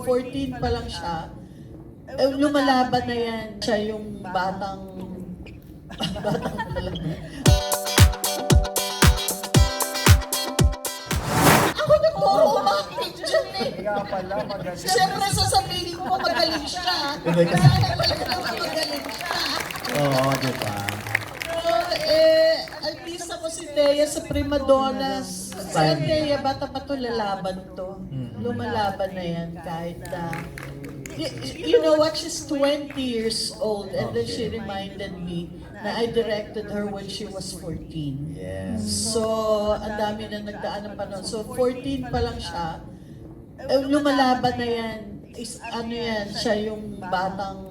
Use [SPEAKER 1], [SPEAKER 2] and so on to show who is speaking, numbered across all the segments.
[SPEAKER 1] 14 pa lang siya, lumalaban na yan. Siya yung batang Ako nagturo umakit dyan eh.
[SPEAKER 2] Kaya pala, maganda.
[SPEAKER 1] Siyempre sasabihin ko magaling siya. Kaya talaga magaling siya.
[SPEAKER 3] Oo, di ba?
[SPEAKER 1] Artista ko si Thea sa Prima Donnas. Si Thea, bata pa to, lalaban to. Lumalaban na yan kahit na... You know what? She's 20 years old and then she reminded me na I directed her when she was 14.
[SPEAKER 3] Yes.
[SPEAKER 1] So, ang dami na nagdaan ng panahon. So, 14 pa lang siya. Lumalaban na yan. Ano yan, siya yung batang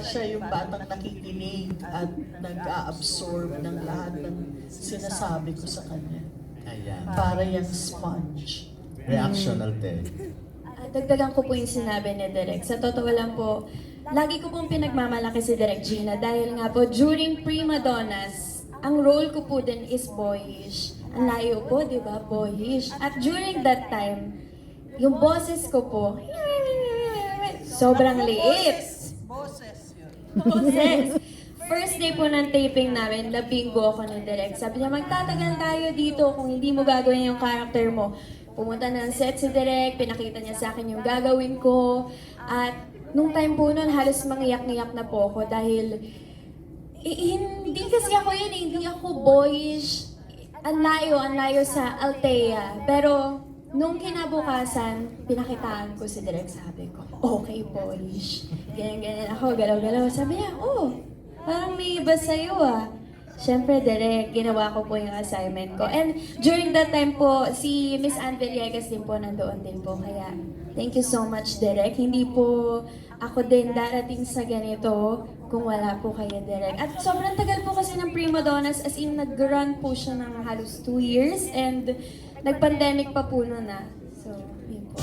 [SPEAKER 1] siya yung batang nakikinig at nag-a-absorb ng lahat ng sinasabi ko sa kanya.
[SPEAKER 3] Ayan.
[SPEAKER 1] Para yung sponge.
[SPEAKER 3] Reactional din.
[SPEAKER 4] Dagdagan ko po yung sinabi ni Direk. Sa totoo lang po, lagi ko pong pinagmamalaki si Direk Gina dahil nga po during Prima Donnas, ang role ko po din is boyish. Ang layo po, di ba? Boyish. At during that time, yung boses ko po, sobrang liit.
[SPEAKER 1] Boses yun.
[SPEAKER 4] Boses. First day po ng taping namin, labinggo ako ng Direk. Sabi niya, magtatagal tayo dito kung hindi mo gagawin yung character mo. Pumunta ng set si Direk, pinakita niya sa akin yung gagawin ko. At nung time po nun, halos mangiyak-ngiyak na po ako dahil hindi kasi ako yun, hindi ako boyish. Ang layo sa Althea. Pero nung kinabukasan, pinakitaan ko si Direk, sabi ko, okay boyish. Ganyan-ganyan ako, galaw-galaw. Sabi niya, oh, parang may iba sa'yo ah. Siyempre, Direk, ginawa ko po yung assignment ko. And during that time po, si Miss Ann Villegas din po nandoon din po. Kaya, thank you so much, Direk. Hindi po ako din darating sa ganito kung wala po kayo, Direk. At sobrang tagal po kasi ng Prima Donnas, as in nag-run po siya ng halos 2 years. And nag-pandemic pa po noon na. So, yun po.